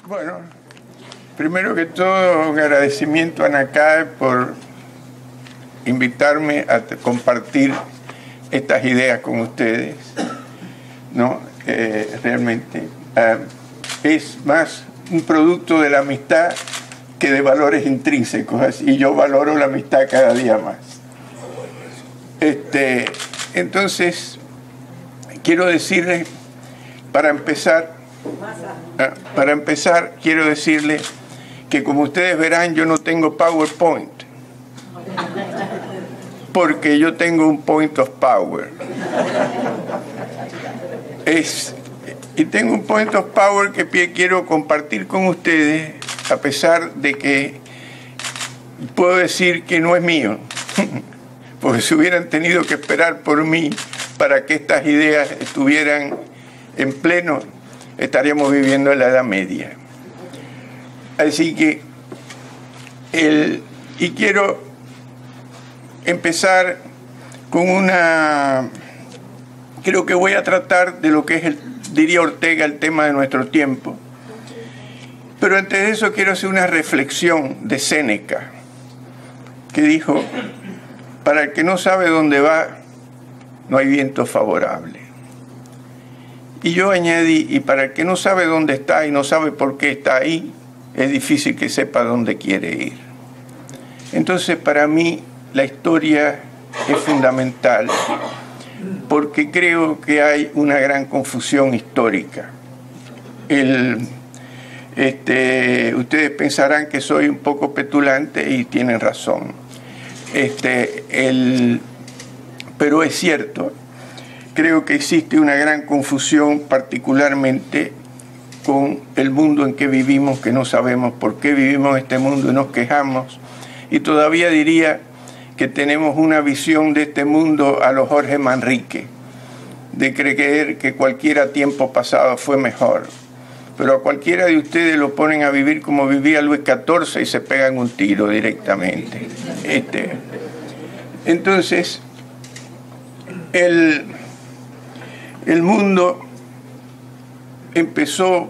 Bueno, primero que todo, un agradecimiento a NACAE por invitarme a compartir estas ideas con ustedes, ¿no? Realmente es más un producto de la amistad que de valores intrínsecos, y yo valoro la amistad cada día más. Entonces, quiero decirles, para empezar, quiero decirles que, como ustedes verán, yo no tengo PowerPoint, porque yo tengo un point of power. Y tengo un point of power que quiero compartir con ustedes, a pesar de que puedo decir que no es mío, porque si hubieran tenido que esperar por mí para que estas ideas estuvieran en pleno, estaríamos viviendo en la Edad Media. Así que, y quiero empezar con creo que voy a tratar de lo que es, diría Ortega, el tema de nuestro tiempo. Pero antes de eso quiero hacer una reflexión de Séneca, que dijo: para el que no sabe dónde va, no hay viento favorable. Y yo añadí: y para el que no sabe dónde está y no sabe por qué está ahí, es difícil que sepa dónde quiere ir. Entonces, para mí, la historia es fundamental, porque creo que hay una gran confusión histórica. Ustedes pensarán que soy un poco petulante y tienen razón. Pero es cierto. Creo que existe una gran confusión, particularmente con el mundo en que vivimos, que no sabemos por qué vivimos en este mundo y nos quejamos. Y todavía diría que tenemos una visión de este mundo a lo Jorge Manrique, de creer que cualquiera tiempo pasado fue mejor. Pero a cualquiera de ustedes lo ponen a vivir como vivía Luis XIV y se pegan un tiro directamente. Entonces, el mundo empezó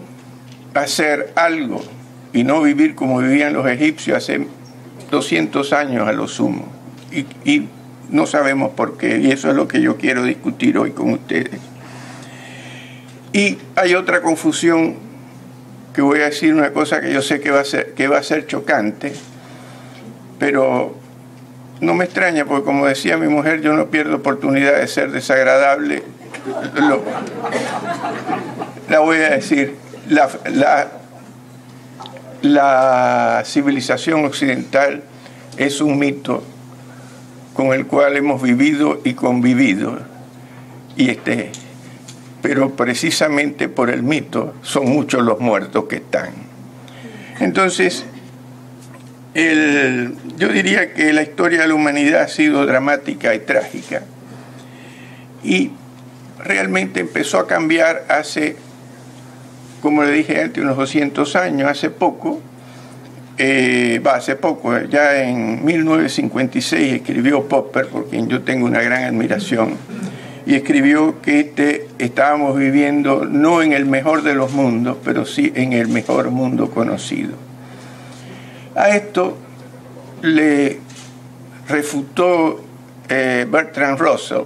a hacer algo y no vivir como vivían los egipcios hace 200 años a lo sumo. Y no sabemos por qué, y eso es lo que yo quiero discutir hoy con ustedes. Y hay otra confusión, que voy a decir una cosa que yo sé que va a ser chocante, pero no me extraña, porque, como decía mi mujer, yo no pierdo oportunidad de ser desagradable. La voy a decir. La civilización occidental es un mito con el cual hemos vivido y convivido, pero precisamente por el mito son muchos los muertos que están. Entonces, yo diría que la historia de la humanidad ha sido dramática y trágica, y realmente empezó a cambiar hace, como le dije antes, unos 200 años, hace poco, ya en 1956 escribió Popper, por quien yo tengo una gran admiración, y escribió que estábamos viviendo no en el mejor de los mundos, pero sí en el mejor mundo conocido. A esto le refutó Bertrand Russell,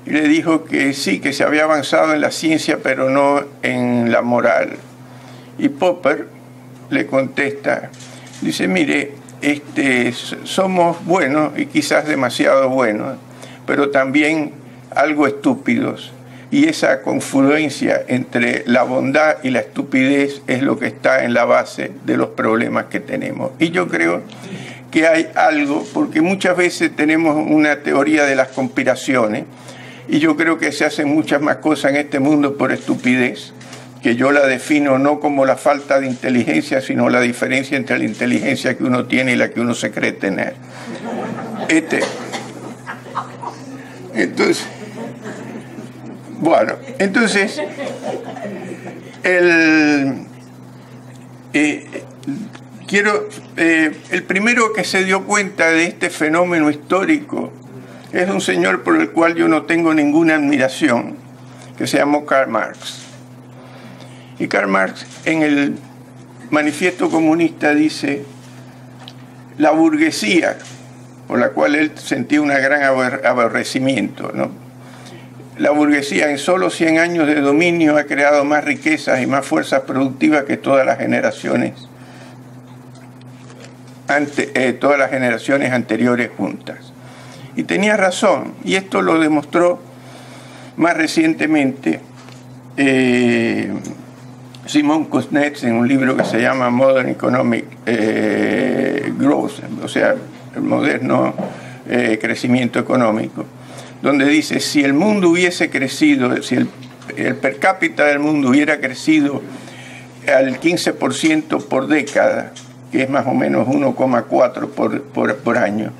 y le dijo que sí, que se había avanzado en la ciencia, pero no en la moral. Y Popper le contesta, dice: mire, somos buenos y quizás demasiado buenos, pero también algo estúpidos. Y esa confluencia entre la bondad y la estupidez es lo que está en la base de los problemas que tenemos. Y yo creo que hay algo, porque muchas veces tenemos una teoría de las conspiraciones, y yo creo que se hacen muchas más cosas en este mundo por estupidez, que yo la defino no como la falta de inteligencia, sino la diferencia entre la inteligencia que uno tiene y la que uno se cree tener. Entonces, el primero que se dio cuenta de este fenómeno histórico es un señor por el cual yo no tengo ninguna admiración, que se llamó Karl Marx. Y Karl Marx, en el Manifiesto Comunista dice: la burguesía, por la cual él sentía un gran aborrecimiento, ¿no? La burguesía en solo 100 años de dominio ha creado más riquezas y más fuerzas productivas que todas las generaciones anteriores juntas. Y tenía razón, y esto lo demostró más recientemente Simon Kuznets en un libro que se llama Modern Economic Growth, o sea, el moderno crecimiento económico, donde dice: si el mundo hubiese crecido, si el per cápita del mundo hubiera crecido al 15% por década, que es más o menos 1,4 por año,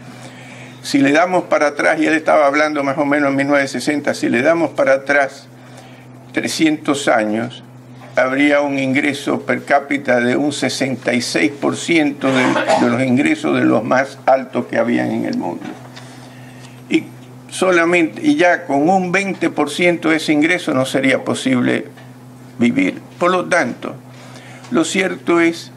si le damos para atrás, y él estaba hablando más o menos en 1960, si le damos para atrás 300 años, habría un ingreso per cápita de un 66% de los ingresos de los más altos que habían en el mundo. Y ya con un 20% de ese ingreso no sería posible vivir. Por lo tanto, lo cierto es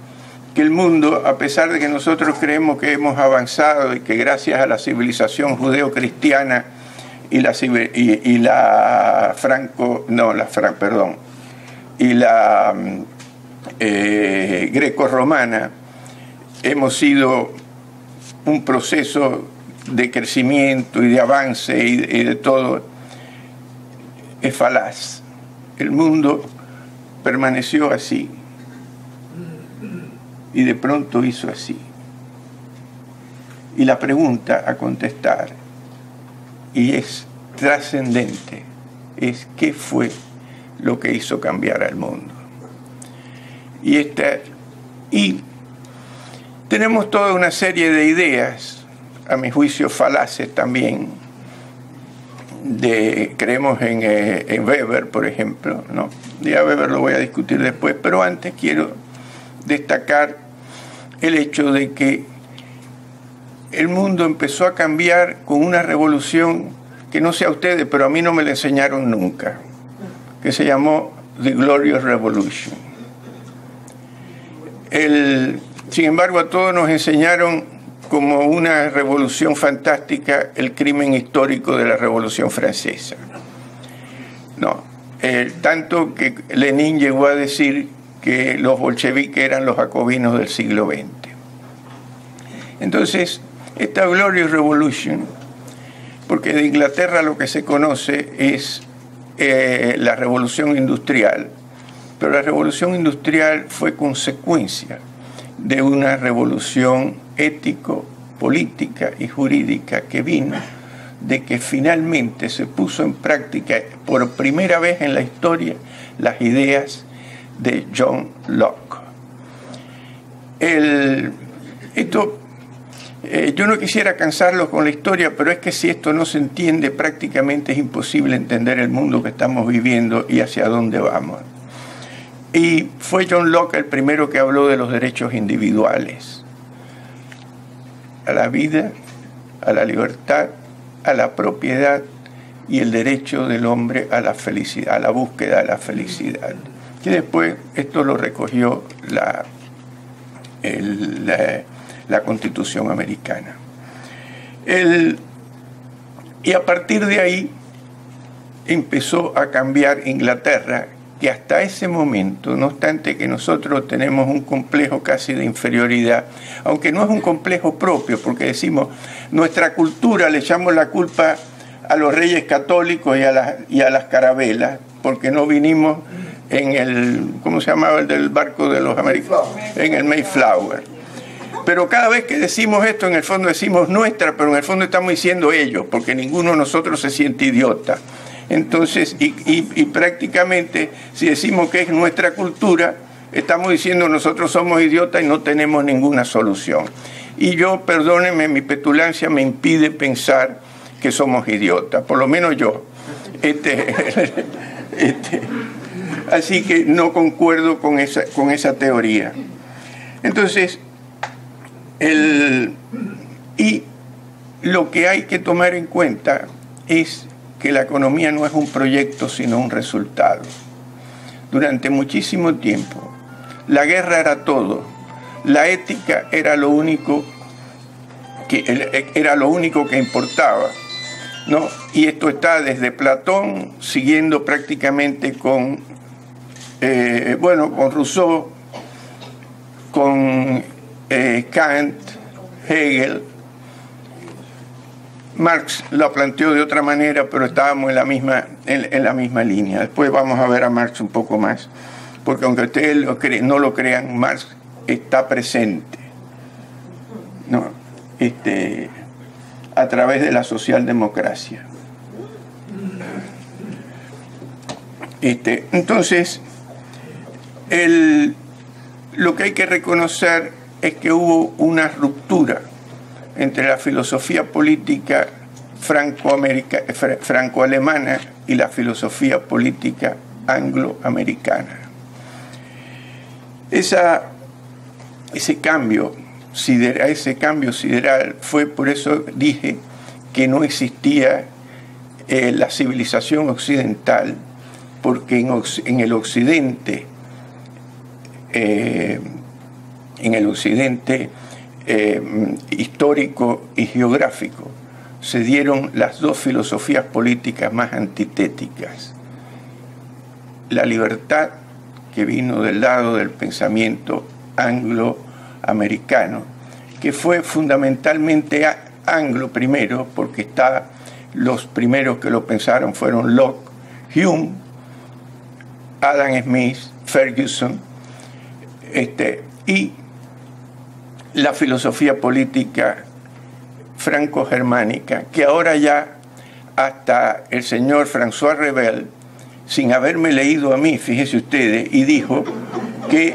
que el mundo, a pesar de que nosotros creemos que hemos avanzado y que gracias a la civilización judeo-cristiana y la greco-romana hemos sido un proceso de crecimiento y de avance y de todo, es falaz. El mundo permaneció así y de pronto hizo así. Y la pregunta a contestar, y es trascendente, es: ¿qué fue lo que hizo cambiar al mundo? Y tenemos toda una serie de ideas, a mi juicio falaces también. Creemos en Weber, por ejemplo, ¿no? Ya Weber lo voy a discutir después, pero antes quiero destacar el hecho de que el mundo empezó a cambiar con una revolución que, no sé a ustedes, pero a mí no me la enseñaron nunca, que se llamó The Glorious Revolution. Sin embargo, a todos nos enseñaron como una revolución fantástica el crimen histórico de la Revolución Francesa. No, tanto que Lenin llegó a decir que los bolcheviques eran los jacobinos del siglo XX. Entonces, esta Glorious Revolution, porque de Inglaterra lo que se conoce es la revolución industrial, pero la revolución industrial fue consecuencia de una revolución ético, política y jurídica que vino de que finalmente se puso en práctica por primera vez en la historia las ideas de John Locke. Yo no quisiera cansarlos con la historia, pero es que si esto no se entiende, prácticamente es imposible entender el mundo que estamos viviendo y hacia dónde vamos. Y fue John Locke el primero que habló de los derechos individuales: a la vida, a la libertad, a la propiedad y el derecho del hombre a la felicidad, a la búsqueda de la felicidad. Y después esto lo recogió la Constitución americana. Y a partir de ahí empezó a cambiar Inglaterra, que hasta ese momento, no obstante que nosotros tenemos un complejo casi de inferioridad, aunque no es un complejo propio, porque decimos, nuestra cultura, le echamos la culpa a los reyes católicos y a las carabelas, porque no vinimos en el, ¿cómo se llamaba el del barco de los americanos? En el Mayflower. Pero cada vez que decimos esto, en el fondo decimos nuestra, pero en el fondo estamos diciendo ellos, porque ninguno de nosotros se siente idiota. Entonces, y prácticamente, si decimos que es nuestra cultura, estamos diciendo nosotros somos idiotas y no tenemos ninguna solución. Y yo, perdónenme, mi petulancia me impide pensar que somos idiotas, por lo menos yo. Así que no concuerdo con esa teoría. Entonces, y lo que hay que tomar en cuenta es que la economía no es un proyecto, sino un resultado. Durante muchísimo tiempo, la guerra era todo, la ética era lo único que importaba, ¿no? Y esto está desde Platón, siguiendo prácticamente con Rousseau, con Kant, Hegel. Marx lo planteó de otra manera, pero estábamos en la misma línea. Después vamos a ver a Marx un poco más, porque aunque ustedes no lo crean, Marx está presente, ¿no? A través de la socialdemocracia. Entonces, lo que hay que reconocer es que hubo una ruptura entre la filosofía política franco-alemana y la filosofía política angloamericana. Ese cambio sideral fue, por eso dije que no existía la civilización occidental, porque en el occidente histórico y geográfico se dieron las dos filosofías políticas más antitéticas. La libertad, que vino del lado del pensamiento angloamericano, que fue fundamentalmente anglo primero, porque los primeros que lo pensaron fueron Locke, Hume, Adam Smith, Ferguson, y la filosofía política franco-germánica, que ahora ya hasta el señor François Rebel, sin haberme leído a mí, fíjense ustedes, y dijo que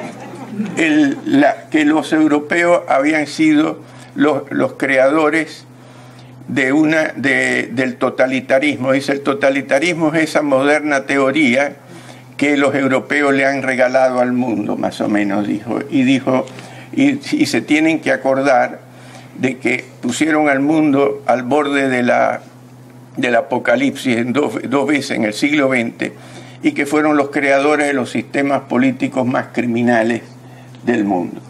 los europeos habían sido los creadores del totalitarismo. Dice, el totalitarismo es esa moderna teoría que los europeos le han regalado al mundo, más o menos dijo. Y se tienen que acordar de que pusieron al mundo al borde del apocalipsis dos veces en el siglo XX, y que fueron los creadores de los sistemas políticos más criminales del mundo.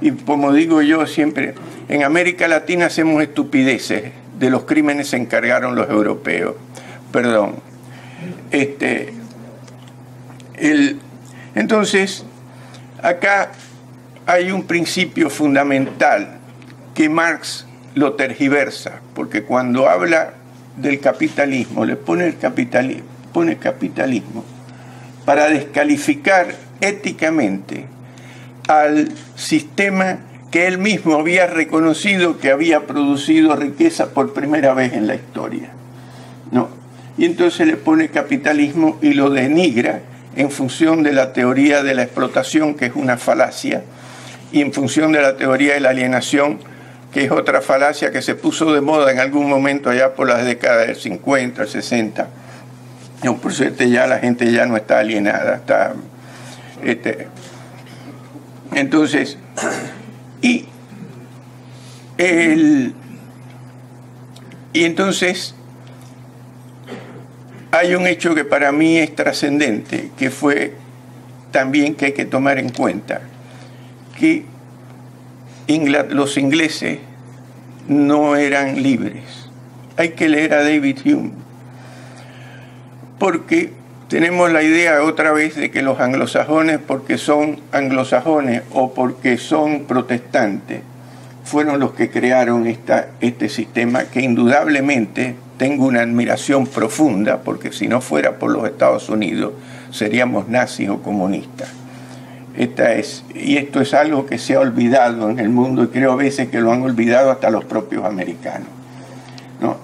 Y como digo yo siempre, en América Latina hacemos estupideces, de los crímenes se encargaron los europeos. Perdón. Entonces, acá hay un principio fundamental que Marx lo tergiversa, porque cuando habla del capitalismo, le pone capitalismo para descalificar éticamente al sistema que él mismo había reconocido que había producido riqueza por primera vez en la historia, ¿no? Y entonces le pone capitalismo y lo denigra en función de la teoría de la explotación, que es una falacia, y en función de la teoría de la alienación, que es otra falacia que se puso de moda en algún momento allá por las décadas del 50, el 60. No, por suerte ya la gente ya no está alienada, está... Entonces, y entonces hay un hecho que para mí es trascendente, que fue también que hay que tomar en cuenta, que los ingleses no eran libres. Hay que leer a David Hume, porque tenemos la idea otra vez de que los anglosajones, porque son anglosajones o porque son protestantes, fueron los que crearon este sistema, que indudablemente tengo una admiración profunda, porque si no fuera por los Estados Unidos seríamos nazis o comunistas. Y esto es algo que se ha olvidado en el mundo, y creo a veces que lo han olvidado hasta los propios americanos, ¿no?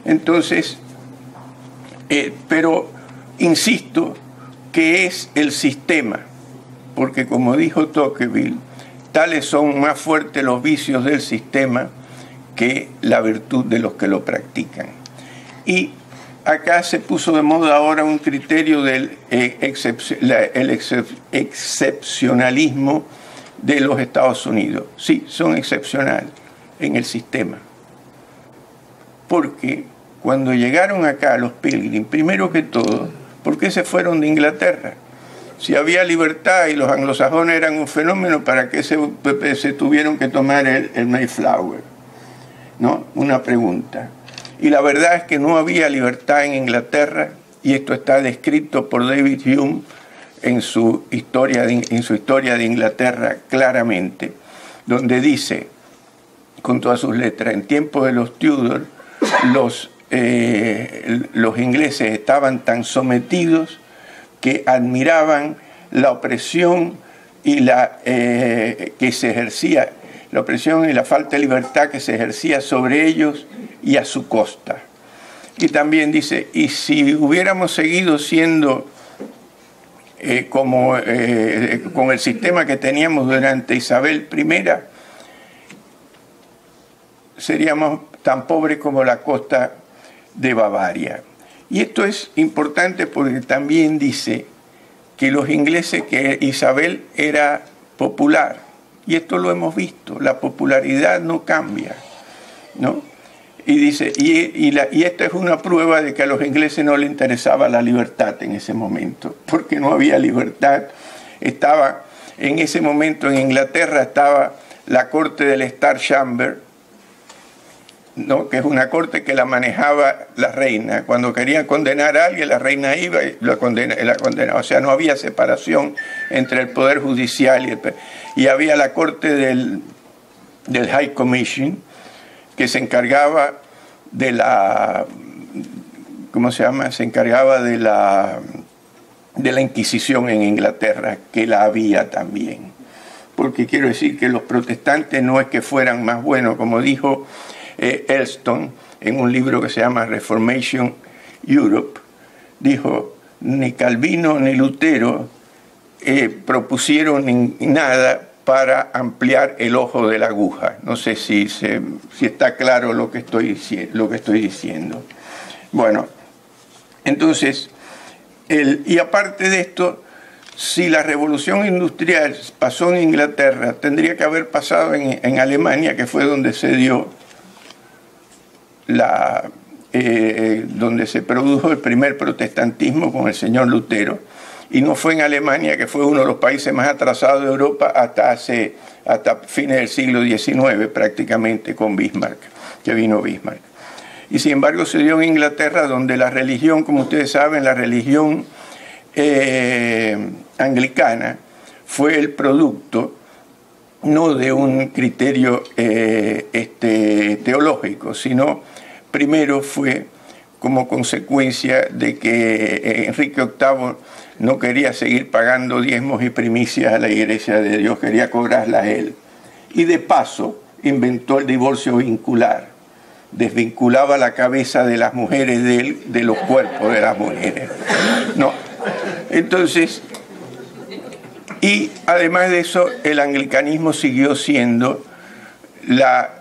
Entonces, pero insisto que es el sistema, porque como dijo Tocqueville, tales son más fuertes los vicios del sistema que la virtud de los que lo practican. Y acá se puso de moda ahora un criterio del excepcionalismo de los Estados Unidos. Sí, son excepcionales en el sistema. Porque cuando llegaron acá los Pilgrim, primero que todo, ¿por qué se fueron de Inglaterra? Si había libertad y los anglosajones eran un fenómeno, ¿para qué se tuvieron que tomar el Mayflower? ¿No? Una pregunta. Y la verdad es que no había libertad en Inglaterra, y esto está descrito por David Hume en su historia de Inglaterra claramente, donde dice, con todas sus letras, en tiempos de los Tudor, los ingleses estaban tan sometidos que admiraban la opresión y que se ejercía, la opresión y la falta de libertad que se ejercía sobre ellos y a su costa. Y también dice, y si hubiéramos seguido siendo con el sistema que teníamos durante Isabel I, seríamos tan pobres como la costa de Bavaria. Y esto es importante porque también dice que los ingleses, que Isabel era popular, y esto lo hemos visto, la popularidad no cambia, ¿no? Y dice, y esta es una prueba de que a los ingleses no les interesaba la libertad en ese momento, porque no había libertad. Estaba, en ese momento en Inglaterra estaba la corte del Star Chamber, ¿no? Que es una corte que la manejaba la reina. Cuando querían condenar a alguien, la reina iba y la condenaba. O sea, no había separación entre el poder judicial y había la corte del High Commission, que se encargaba de la, ¿cómo se llama? Se encargaba de la Inquisición en Inglaterra, que la había también. Porque quiero decir que los protestantes no es que fueran más buenos, como dijo Elston en un libro que se llama Reformation Europe, dijo, ni Calvino ni Lutero propusieron nada para ampliar el ojo de la aguja. No sé si está claro lo que estoy diciendo. Bueno, entonces, y aparte de esto, si la revolución industrial pasó en Inglaterra, tendría que haber pasado en Alemania, que fue donde se dio donde se produjo el primer protestantismo con el señor Lutero, y no fue en Alemania, que fue uno de los países más atrasados de Europa hasta fines del siglo XIX, prácticamente, con Bismarck, que vino Bismarck. Y sin embargo se dio en Inglaterra, donde la religión, como ustedes saben, la religión anglicana fue el producto no de un criterio teológico, sino primero fue como consecuencia de que Enrique VIII no quería seguir pagando diezmos y primicias a la Iglesia de Dios, quería cobrarlas él. Y de paso inventó el divorcio vincular, desvinculaba la cabeza de las mujeres de él de los cuerpos de las mujeres. No. Entonces, y además de eso, el anglicanismo siguió siendo la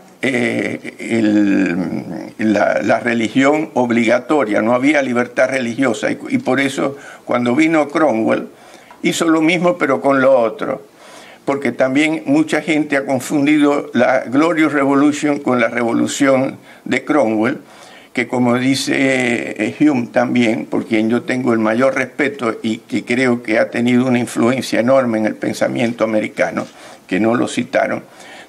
religión obligatoria, no había libertad religiosa, y por eso cuando vino Cromwell hizo lo mismo pero con lo otro, porque también mucha gente ha confundido la Glorious Revolution con la revolución de Cromwell, que como dice Hume también, por quien yo tengo el mayor respeto y que creo que ha tenido una influencia enorme en el pensamiento americano, que no lo citaron,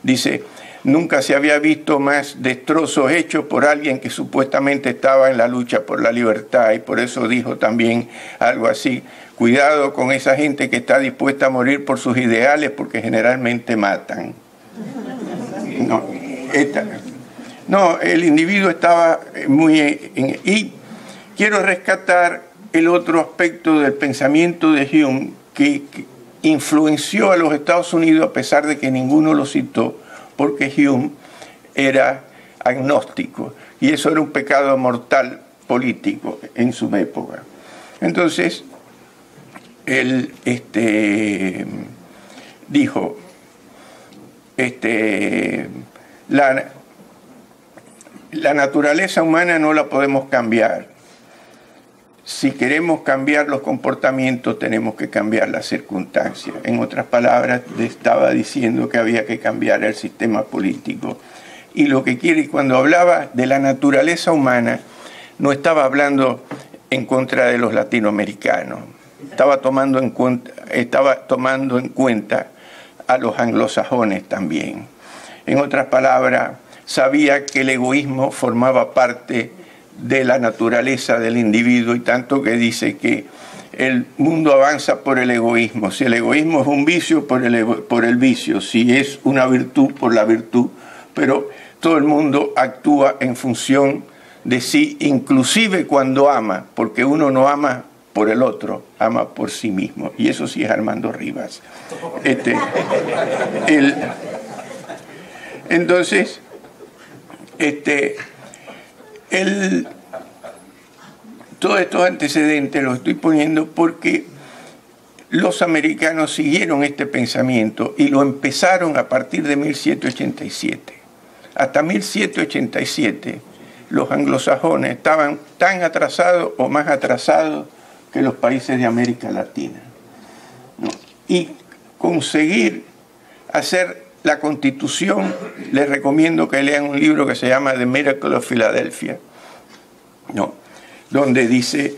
dice: nunca se había visto más destrozos hechos por alguien que supuestamente estaba en la lucha por la libertad, y por eso dijo también algo así: cuidado con esa gente que está dispuesta a morir por sus ideales, porque generalmente matan. No, el individuo estaba muy... Y quiero rescatar el otro aspecto del pensamiento de Hume que influenció a los Estados Unidos, a pesar de que ninguno lo citó, porque Hume era agnóstico, y eso era un pecado mortal político en su época. Entonces, él dijo, la naturaleza humana no la podemos cambiar. Si queremos cambiar los comportamientos, tenemos que cambiar las circunstancias. En otras palabras, estaba diciendo que había que cambiar el sistema político. Y lo que quiere, cuando hablaba de la naturaleza humana, no estaba hablando en contra de los latinoamericanos. estaba tomando en cuenta a los anglosajones también. En otras palabras, sabía que el egoísmo formaba parte de la naturaleza del individuo, y tanto que dice que el mundo avanza por el egoísmo. Si el egoísmo es un vicio, por el vicio. Si es una virtud, por la virtud. Pero todo el mundo actúa en función de sí, inclusive cuando ama, porque uno no ama por el otro, ama por sí mismo. Y eso sí es Armando Rivas. Entonces, todos estos antecedentes los estoy poniendo porque los americanos siguieron este pensamiento y lo empezaron a partir de 1787. Hasta 1787 los anglosajones estaban tan atrasados o más atrasados que los países de América Latina, ¿no? Y conseguir hacer la Constitución, les recomiendo que lean un libro que se llama The Miracle of Philadelphia, ¿no?, donde dice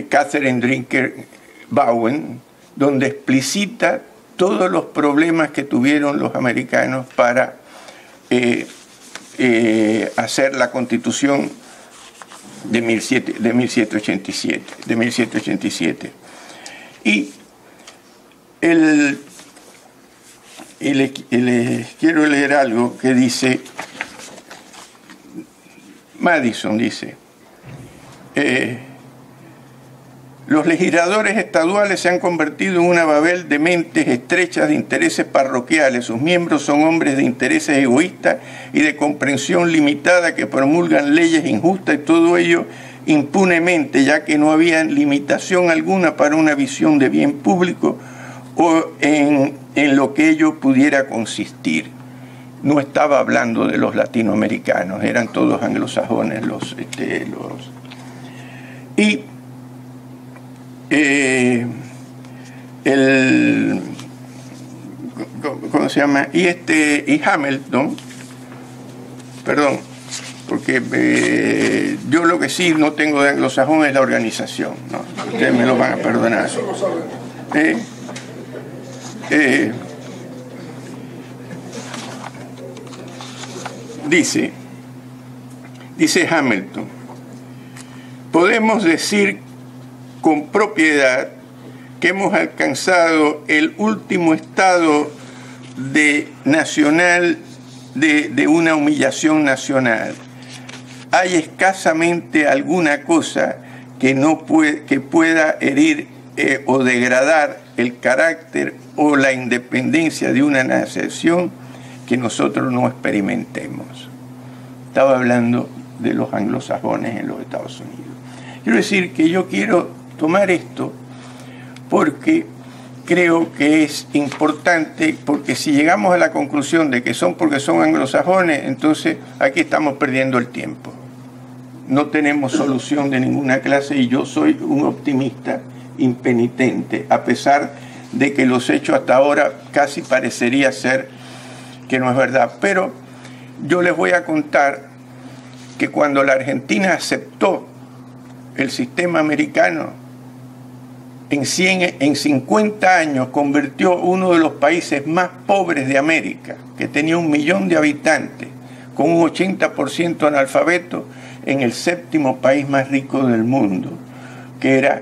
Catherine Drinker Bowen, donde explicita todos los problemas que tuvieron los americanos para hacer la Constitución de 1787. Y les quiero leer algo que dice Madison. Dice: los legisladores estaduales se han convertido en una babel de mentes estrechas de intereses parroquiales. Sus miembros son hombres de intereses egoístas y de comprensión limitada que promulgan leyes injustas, y todo ello impunemente, ya que no había limitación alguna para una visión de bien público o en lo que ello pudiera consistir. No estaba hablando de los latinoamericanos, eran todos anglosajones ¿cómo se llama? Y Hamilton, perdón, porque yo lo que sí no tengo de anglosajón es la organización, ¿no? Ustedes me lo van a perdonar. Dice Hamilton: podemos decir con propiedad que hemos alcanzado el último estado de una humillación nacional. Hay escasamente alguna cosa que pueda herir o degradar el carácter o la independencia de una nación que nosotros no experimentemos. Estaba hablando de los anglosajones en los Estados Unidos. Quiero decir que yo quiero tomar esto porque creo que es importante, porque si llegamos a la conclusión de que porque son anglosajones, entonces aquí estamos perdiendo el tiempo. No tenemos solución de ninguna clase, y yo soy un optimista impenitente, a pesar de que los hechos hasta ahora casi parecería ser que no es verdad. Pero yo les voy a contar que cuando la Argentina aceptó el sistema americano, en 50 años convirtió uno de los países más pobres de América, que tenía 1 millón de habitantes, con un 80% analfabeto, en el 7º país más rico del mundo, que era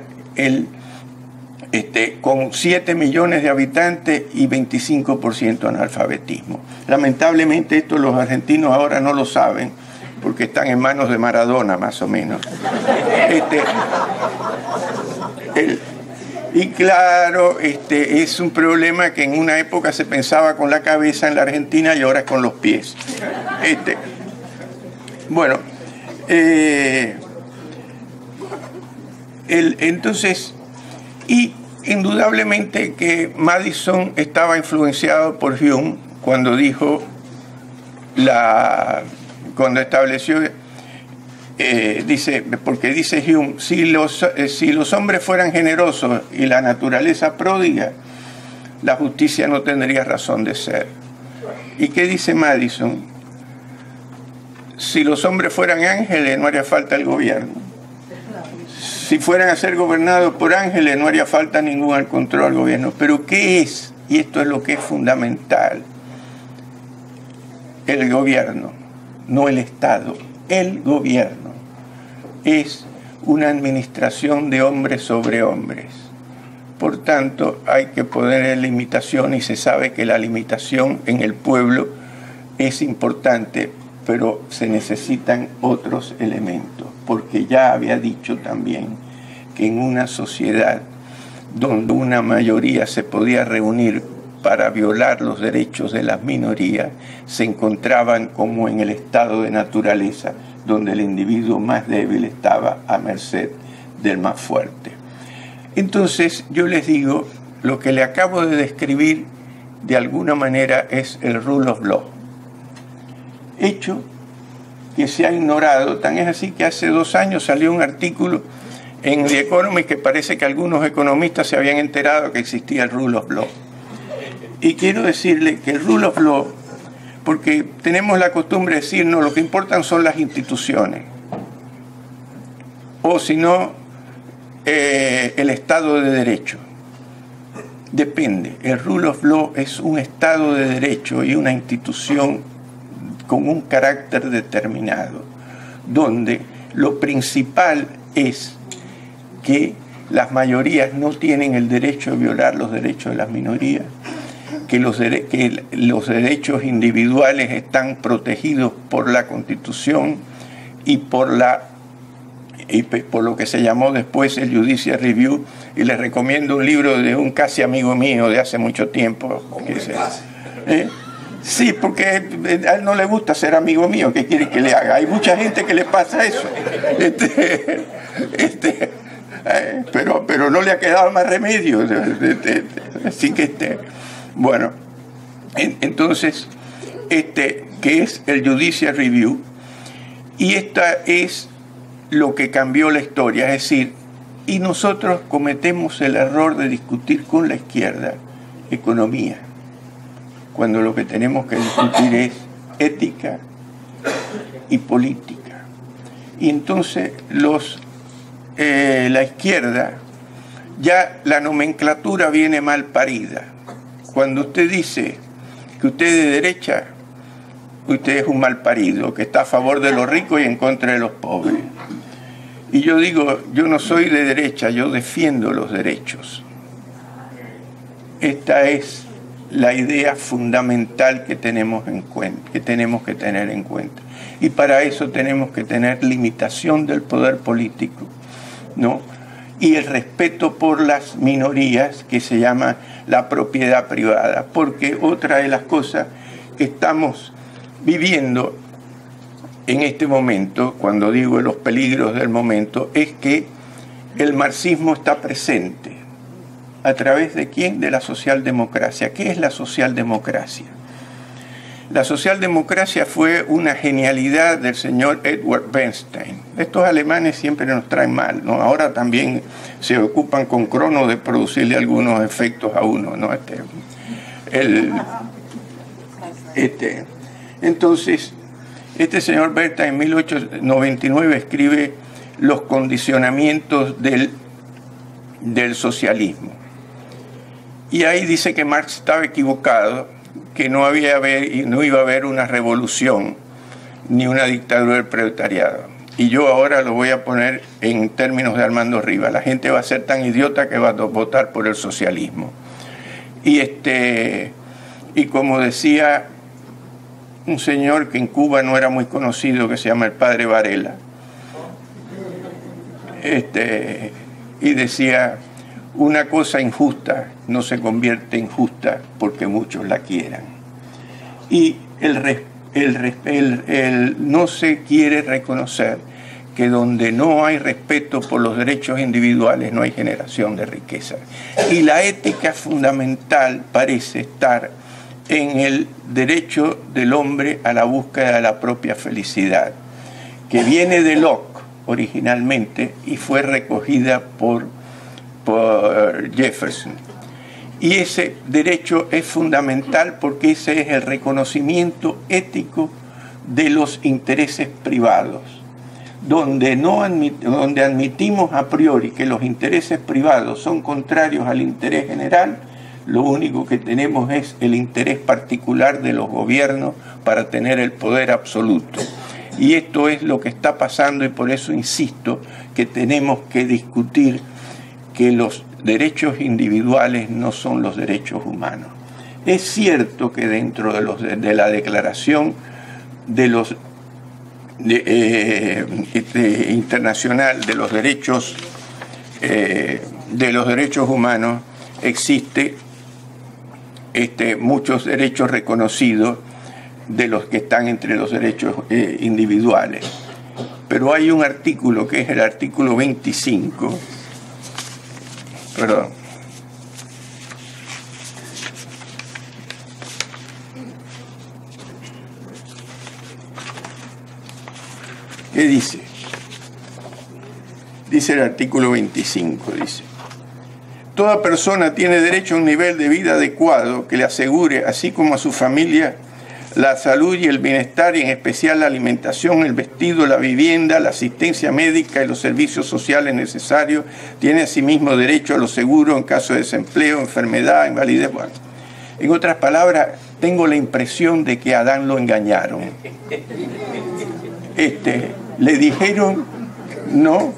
con 7 millones de habitantes y 25% analfabetismo. Lamentablemente esto los argentinos ahora no lo saben, porque están en manos de Maradona, más o menos. Y claro, es un problema que en una época se pensaba con la cabeza en la Argentina y ahora es con los pies. Bueno, entonces, y indudablemente que Madison estaba influenciado por Hume cuando dijo cuando estableció, porque dice Hume, si los hombres fueran generosos y la naturaleza pródiga, la justicia no tendría razón de ser. ¿Y qué dice Madison? Si los hombres fueran ángeles, no haría falta el gobierno. Si fueran a ser gobernados por ángeles no haría falta ningún control al gobierno. Pero ¿qué es? Y esto es lo que es fundamental. El gobierno, no el Estado, el gobierno es una administración de hombres sobre hombres. Por tanto, hay que poner limitación, y se sabe que la limitación en el pueblo es importante, pero se necesitan otros elementos, porque ya había dicho también que en una sociedad donde una mayoría se podía reunir para violar los derechos de las minorías, se encontraban como en el estado de naturaleza, donde el individuo más débil estaba a merced del más fuerte. Entonces, yo les digo, lo que le acabo de describir, de alguna manera, es el rule of law. Hecho que se ha ignorado, tan es así que hace 2 años salió un artículo en The Economist que parece que algunos economistas se habían enterado que existía el rule of law. Y quiero decirle que el rule of law, porque tenemos la costumbre de decir, no, lo que importan son las instituciones, o si no, el Estado de Derecho. Depende, el rule of law es un Estado de Derecho y una institución con un carácter determinado, donde lo principal es que las mayorías no tienen el derecho a violar los derechos de las minorías, que los derechos individuales están protegidos por la Constitución y por lo que se llamó después el Judicial Review, y les recomiendo un libro de un casi amigo mío de hace mucho tiempo. Sí, porque a él no le gusta ser amigo mío, ¿qué quiere que le haga? Hay mucha gente que le pasa eso. Pero no le ha quedado más remedio. Así que, bueno, entonces, que es el Judicial Review, y esta es lo que cambió la historia, es decir, y nosotros cometemos el error de discutir con la izquierda economía, cuando lo que tenemos que discutir es ética y política. Y entonces la izquierda, ya la nomenclatura viene mal parida. Cuando usted dice que usted es de derecha, usted es un mal parido, que está a favor de los ricos y en contra de los pobres. Y yo digo, yo no soy de derecha, yo defiendo los derechos. Esta es la idea fundamental que tenemos que tener en cuenta. Y para eso tenemos que tener limitación del poder político, ¿no? Y el respeto por las minorías, que se llama la propiedad privada, porque otra de las cosas que estamos viviendo en este momento, cuando digo los peligros del momento, es que el marxismo está presente. ¿A través de quién? De la socialdemocracia. ¿Qué es la socialdemocracia? La socialdemocracia fue una genialidad del señor Edward Bernstein. Estos alemanes siempre nos traen mal, ¿no? Ahora también se ocupan con Crono de producirle algunos efectos a uno, ¿no? Entonces, este señor Bernstein en 1899 escribe los condicionamientos del socialismo. Y ahí dice que Marx estaba equivocado, que no iba a haber una revolución ni una dictadura del proletariado. Y yo ahora lo voy a poner en términos de Armando Rivas. La gente va a ser tan idiota que va a votar por el socialismo. Y como decía un señor que en Cuba no era muy conocido, que se llama el padre Varela, y decía, una cosa injusta no se convierte en justa porque muchos la quieran. Y no se quiere reconocer que donde no hay respeto por los derechos individuales no hay generación de riqueza. Y la ética fundamental parece estar en el derecho del hombre a la búsqueda de la propia felicidad, que viene de Locke originalmente y fue recogida por Jefferson. Y ese derecho es fundamental porque ese es el reconocimiento ético de los intereses privados, donde admitimos a priori que los intereses privados son contrarios al interés general, lo único que tenemos es el interés particular de los gobiernos para tener el poder absoluto. Y esto es lo que está pasando, y por eso insisto que tenemos que discutir que los derechos individuales no son los derechos humanos. Es cierto que dentro de la Declaración internacional de los derechos humanos existe muchos derechos reconocidos de los que están entre los derechos individuales, pero hay un artículo que es el artículo 25, ¿qué dice? Dice el artículo 25, dice: toda persona tiene derecho a un nivel de vida adecuado que le asegure, así como a su familia, la salud y el bienestar, y en especial la alimentación, el vestido, la vivienda, la asistencia médica y los servicios sociales necesarios. Tiene asimismo derecho a los seguros en caso de desempleo, enfermedad, invalidez. Bueno, en otras palabras, tengo la impresión de que a Adán lo engañaron. Le dijeron, no,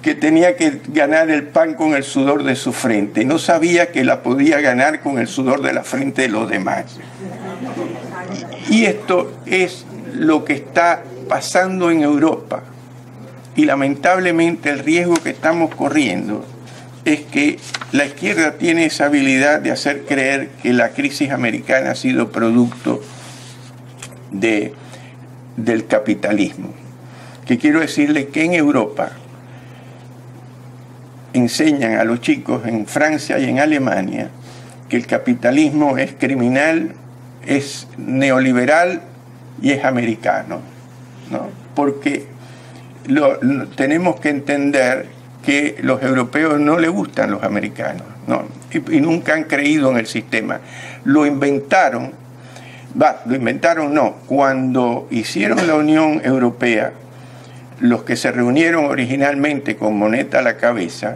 que tenía que ganar el pan con el sudor de su frente. No sabía que la podía ganar con el sudor de la frente de los demás. Y esto es lo que está pasando en Europa. Y lamentablemente el riesgo que estamos corriendo es que la izquierda tiene esa habilidad de hacer creer que la crisis americana ha sido producto del capitalismo. Que quiero decirle que en Europa enseñan a los chicos en Francia y en Alemania que el capitalismo es criminal, es neoliberal y es americano, ¿no? Porque tenemos que entender que los europeos no les gustan los americanos, ¿no? Y nunca han creído en el sistema. Lo inventaron no, cuando hicieron la Unión Europea, los que se reunieron originalmente con moneda a la cabeza,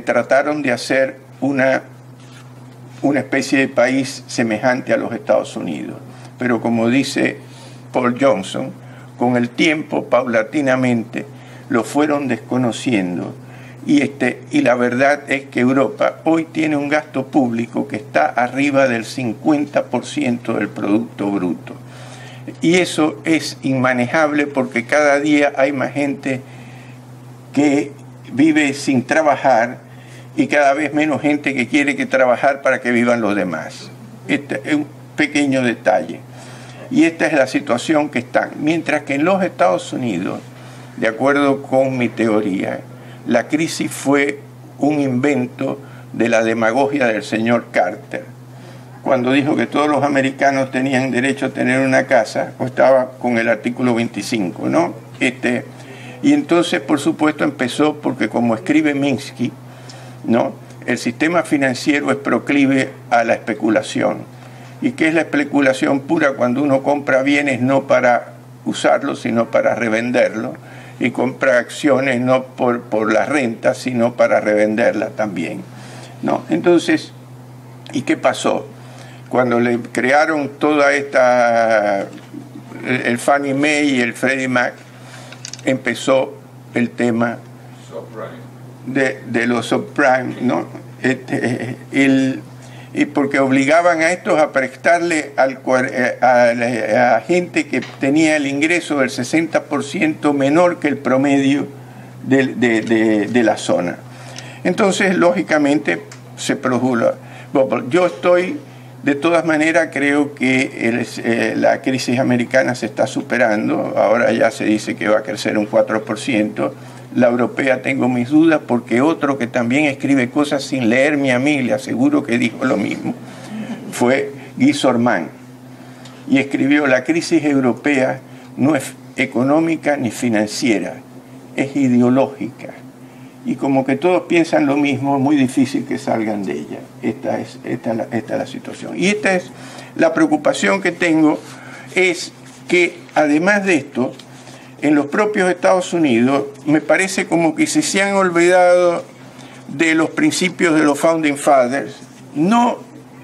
trataron de hacer una especie de país semejante a los Estados Unidos. Pero como dice Paul Johnson, con el tiempo, paulatinamente, lo fueron desconociendo. Y la verdad es que Europa hoy tiene un gasto público que está arriba del 50% del Producto Bruto. Y eso es inmanejable porque cada día hay más gente que vive sin trabajar y cada vez menos gente que quiere trabajar para que vivan los demás. Este es un pequeño detalle. Y esta es la situación que están. Mientras que en los Estados Unidos, de acuerdo con mi teoría, la crisis fue un invento de la demagogia del señor Carter, cuando dijo que todos los americanos tenían derecho a tener una casa, o estaba con el artículo 25, ¿no? Y entonces, por supuesto, empezó porque, como escribe Minsky, ¿no?, el sistema financiero es proclive a la especulación. ¿Y qué es la especulación pura? Cuando uno compra bienes no para usarlos, sino para revenderlos, y compra acciones no por la renta, sino para revenderlas también, ¿no? Entonces, ¿y qué pasó? Cuando le crearon toda el Fannie Mae y el Freddie Mac, empezó el tema de los subprime, ¿no? Y porque obligaban a estos a prestarle a gente que tenía el ingreso del 60% menor que el promedio de la zona. Entonces, lógicamente, se produjo. Yo de todas maneras, creo que la crisis americana se está superando. Ahora ya se dice que va a crecer un 4%. La europea tengo mis dudas, porque otro que también escribe cosas sin leerme a mí, le aseguro que dijo lo mismo, fue Guy Sorman. Y escribió: la crisis europea no es económica ni financiera, es ideológica. Y como que todos piensan lo mismo, es muy difícil que salgan de ella. Esta es la situación. Y esta es la preocupación que tengo, es que además de esto, en los propios Estados Unidos, me parece como que se han olvidado de los principios de los Founding Fathers, no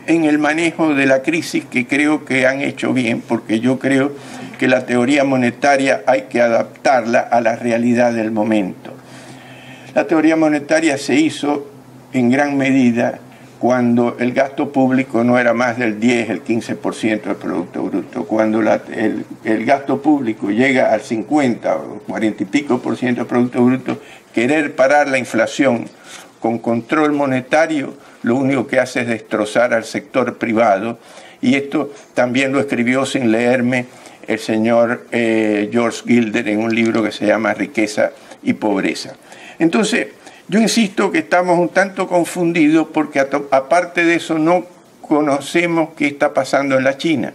en el manejo de la crisis, que creo que han hecho bien, porque yo creo que la teoría monetaria hay que adaptarla a la realidad del momento. La teoría monetaria se hizo en gran medida cuando el gasto público no era más del 10, el 15% del Producto Bruto. Cuando el gasto público llega al 50 o 40 y pico % del Producto Bruto, querer parar la inflación con control monetario, lo único que hace es destrozar al sector privado. Y esto también lo escribió, sin leerme, el señor George Gilder en un libro que se llama Riqueza y Pobreza. Entonces, yo insisto que estamos un tanto confundidos porque aparte de eso no conocemos qué está pasando en la China.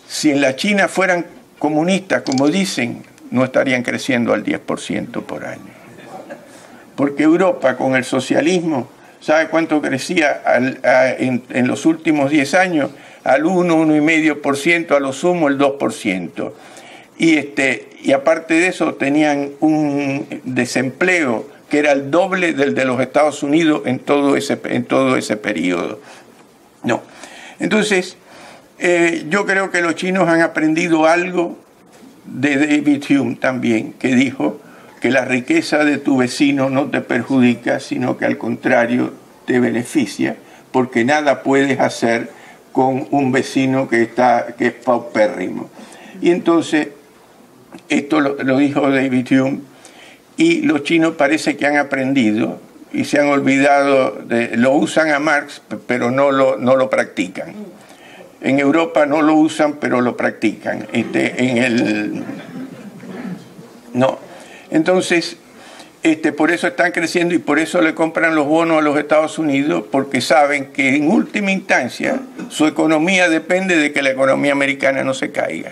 Si en la China fueran comunistas, como dicen, no estarían creciendo al 10% por año. Porque Europa, con el socialismo, ¿sabe cuánto crecía en los últimos 10 años? Al 1, 1,5%, a lo sumo el 2%. Y aparte de eso tenían un desempleo que era el doble del de los Estados Unidos en todo ese periodo. No. Entonces, yo creo que los chinos han aprendido algo de David Hume también, que dijo que la riqueza de tu vecino no te perjudica, sino que al contrario te beneficia, porque nada puedes hacer con un vecino que es paupérrimo. Y entonces, esto lo dijo David Hume, y los chinos parece que han aprendido y se han olvidado lo usan a Marx, pero no lo practican. En Europa no lo usan, pero lo practican. No. Entonces, por eso están creciendo y por eso le compran los bonos a los Estados Unidos, porque saben que en última instancia su economía depende de que la economía americana no se caiga.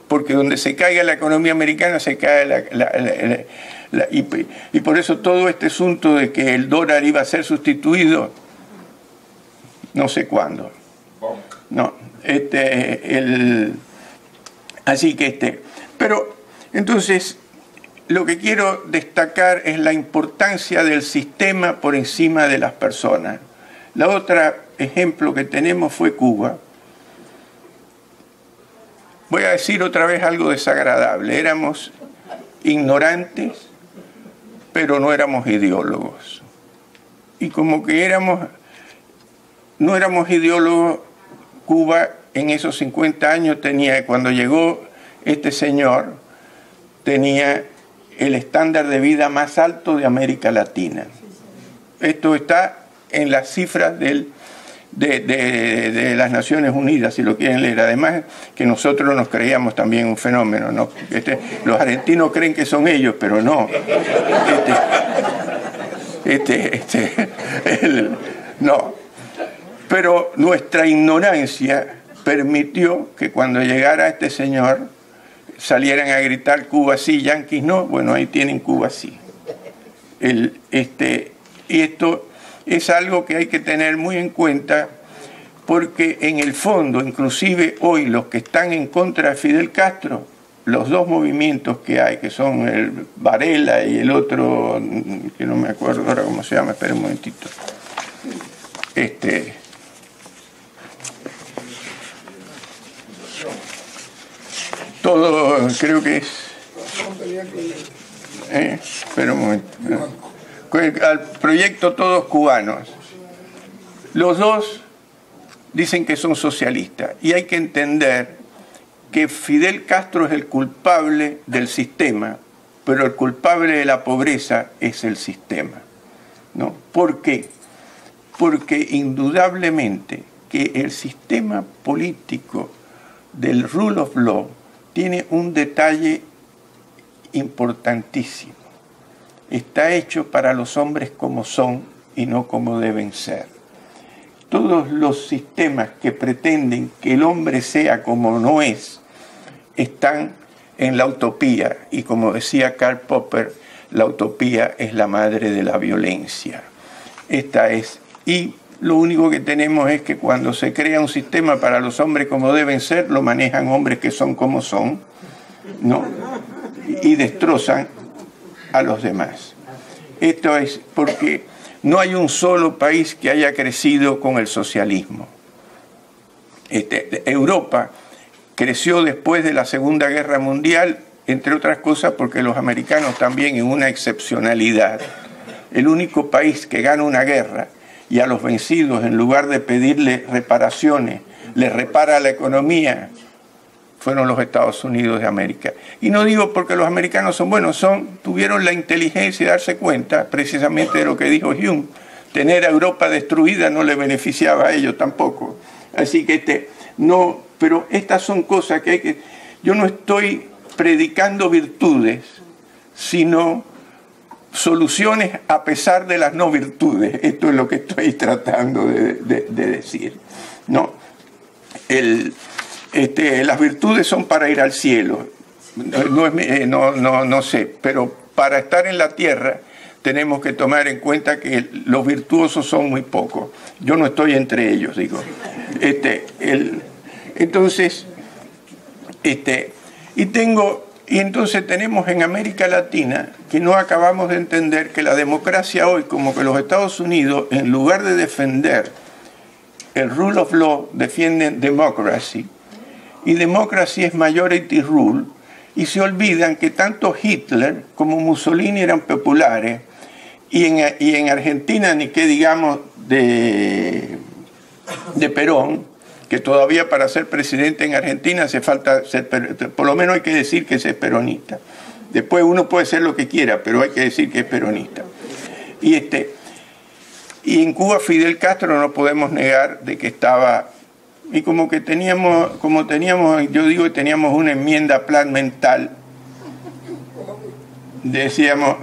Porque donde se caiga la economía americana se cae y por eso todo este asunto de que el dólar iba a ser sustituido, no sé cuándo. No, así que pero entonces lo que quiero destacar es la importancia del sistema por encima de las personas. La otra ejemplo que tenemos fue Cuba. Voy a decir otra vez algo desagradable. Éramos ignorantes, pero no éramos ideólogos. Y como que no éramos ideólogos, Cuba en esos 50 años cuando llegó este señor, tenía el estándar de vida más alto de América Latina. Esto está en las cifras de las Naciones Unidas, si lo quieren leer. Además, que nosotros nos creíamos también un fenómeno, ¿no? Los argentinos creen que son ellos, pero no. No. Pero nuestra ignorancia permitió que cuando llegara este señor salieran a gritar Cuba sí, yanquis no. Bueno, ahí tienen Cuba sí. Y esto es algo que hay que tener muy en cuenta, porque en el fondo, inclusive hoy, los que están en contra de Fidel Castro, los dos movimientos que hay, que son el Varela y el otro, que no me acuerdo ahora cómo se llama, espera un momentito. Todo, creo que es... espera un momento. Al proyecto Todos Cubanos. Los dos dicen que son socialistas y hay que entender que Fidel Castro es el culpable del sistema, pero el culpable de la pobreza es el sistema, ¿no? ¿Por qué? Porque indudablemente que el sistema político del rule of law tiene un detalle importantísimo. Está hecho para los hombres como son y no como deben ser. Todos los sistemas que pretenden que el hombre sea como no es, están en la utopía. Y como decía Karl Popper, la utopía es la madre de la violencia. Y lo único que tenemos es que cuando se crea un sistema para los hombres como deben ser, lo manejan hombres que son como son, ¿no? y destrozan a los demás. Esto es porque no hay un solo país que haya crecido con el socialismo. Europa creció después de la Segunda Guerra Mundial, entre otras cosas porque los americanos también, en una excepcionalidad, el único país que gana una guerra y a los vencidos, en lugar de pedirle reparaciones, les repara la economía, fueron los Estados Unidos de América. Y no digo porque los americanos son buenos, tuvieron la inteligencia de darse cuenta precisamente de lo que dijo Hume. Tener a Europa destruida no le beneficiaba a ellos tampoco. Así que no, pero estas son cosas que hay que... Yo no estoy predicando virtudes, sino soluciones a pesar de las no virtudes. Esto es lo que estoy tratando de decir, ¿no? Las virtudes son para ir al cielo, no sé, pero para estar en la tierra tenemos que tomar en cuenta que los virtuosos son muy pocos. Yo no estoy entre ellos, digo. Entonces tenemos en América Latina que no acabamos de entender que la democracia hoy, como que los Estados Unidos, en lugar de defender el rule of law, defienden democracy, y democracy es majority rule, y se olvidan que tanto Hitler como Mussolini eran populares, y en Argentina, ni qué digamos de Perón, que todavía para ser presidente en Argentina hace falta ser, por lo menos hay que decir que es peronista. Después uno puede ser lo que quiera, pero hay que decir que es peronista. Y en Cuba Fidel Castro no podemos negar de que estaba, y como teníamos, yo digo que teníamos una enmienda plan mental, decíamos,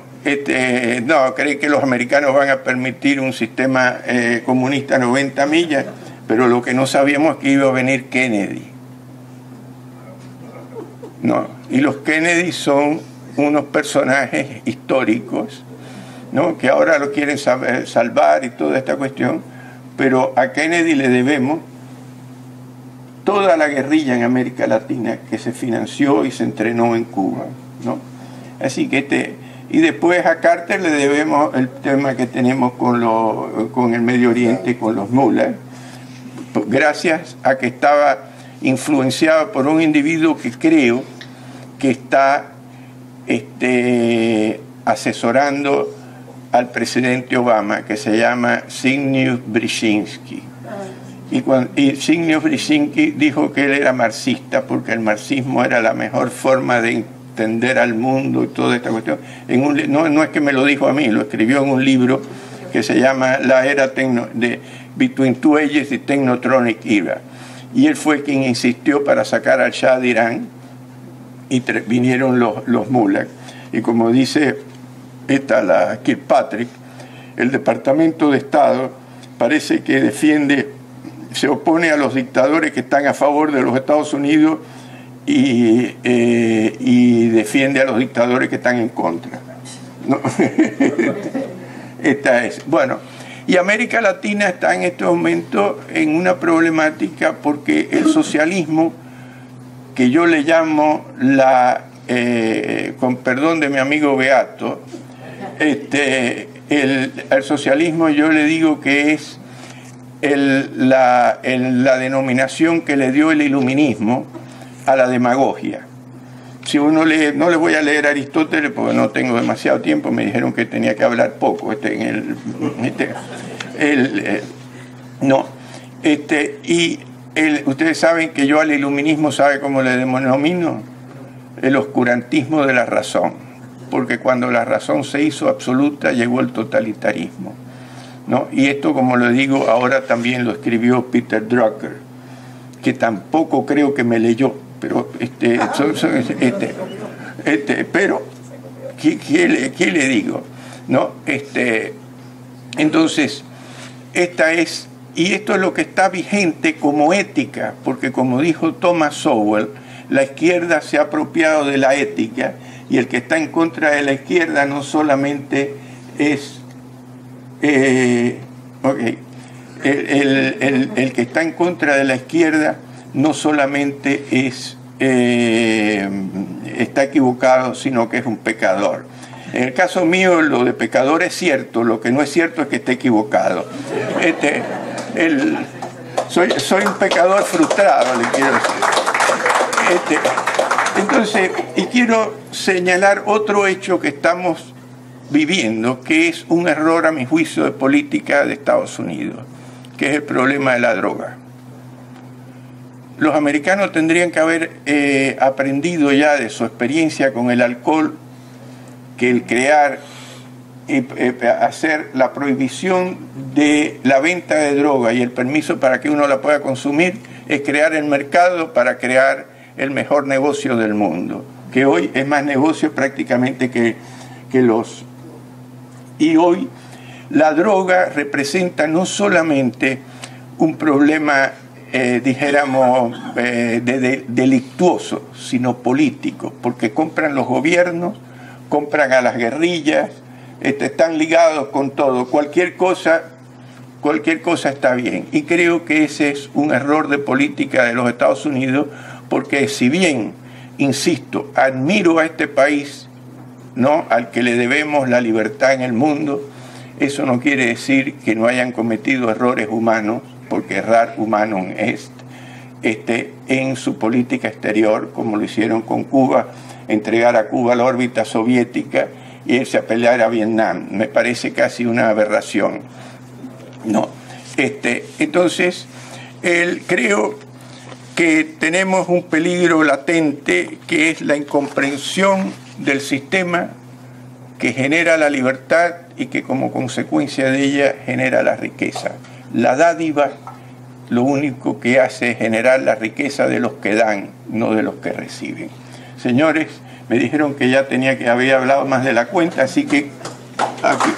no, creen que los americanos van a permitir un sistema comunista 90 millas, pero lo que no sabíamos es que iba a venir Kennedy. No, y los Kennedy son unos personajes históricos, ¿no? Que ahora lo quieren salvar y toda esta cuestión, pero a Kennedy le debemos toda la guerrilla en América Latina que se financió y se entrenó en Cuba, ¿no? Así que y después a Carter le debemos el tema que tenemos con el Medio Oriente, con los mullahs, gracias a que estaba influenciado por un individuo que creo que está asesorando al presidente Obama, que se llama Zbigniew Brzezinski. Y Zbigniew Brzezinski dijo que él era marxista porque el marxismo era la mejor forma de entender al mundo y toda esta cuestión. No es que me lo dijo a mí, lo escribió en un libro que se llama La Era de Between Two Ages, the Technotronic Era. Y él fue quien insistió para sacar al Shah de Irán, y vinieron los mullahs. Y como dice la Kirkpatrick, el Departamento de Estado parece que se opone a los dictadores que están a favor de los Estados Unidos y defiende a los dictadores que están en contra, ¿no? Bueno, y América Latina está en este momento en una problemática porque el socialismo, que yo le llamo con perdón de mi amigo Beato, el socialismo yo le digo que es la denominación que le dio el iluminismo a la demagogia. Si uno lee, no le voy a leer a Aristóteles porque no tengo demasiado tiempo, me dijeron que tenía que hablar poco, ustedes saben que yo al iluminismo, ¿sabe cómo le denomino? El oscurantismo de la razón, porque cuando la razón se hizo absoluta llegó el totalitarismo, ¿no? Y esto, como lo digo, ahora también lo escribió Peter Drucker, que tampoco creo que me leyó, pero pero ¿qué le digo? ¿No? Entonces, esto es lo que está vigente como ética, porque como dijo Thomas Sowell, la izquierda se ha apropiado de la ética, y el que está en contra de la izquierda no solamente es el que está en contra de la izquierda no solamente es está equivocado, sino que es un pecador. En el caso mío, lo de pecador es cierto, lo que no es cierto es que esté equivocado. Soy un pecador frustrado, le quiero decir. Entonces, y quiero señalar otro hecho que estamos viviendo, que es un error a mi juicio de política de Estados Unidos, que es el problema de la droga. Los americanos tendrían que haber aprendido ya de su experiencia con el alcohol que el crear y hacer la prohibición de la venta de droga y el permiso para que uno la pueda consumir es crear el mercado para crear el mejor negocio del mundo, que hoy es más negocio prácticamente que los... Y hoy la droga representa no solamente un problema dijéramos delictuoso, sino político, porque compran los gobiernos, compran a las guerrillas, están ligados con todo, cualquier cosa está bien. Y creo que ese es un error de política de los Estados Unidos, porque si bien, insisto, admiro a este país, ¿no?, al que le debemos la libertad en el mundo, eso no quiere decir que no hayan cometido errores humanos, porque errar humano es en su política exterior, como lo hicieron con Cuba, entregar a Cuba a la órbita soviética y irse a pelear a Vietnam. Me parece casi una aberración, ¿no? Entonces, creo que tenemos un peligro latente, que es la incomprensión del sistema que genera la libertad y que como consecuencia de ella genera la riqueza. La dádiva lo único que hace es generar la riqueza de los que dan, no de los que reciben. Señores, me dijeron que ya había hablado más de la cuenta, así que aquí.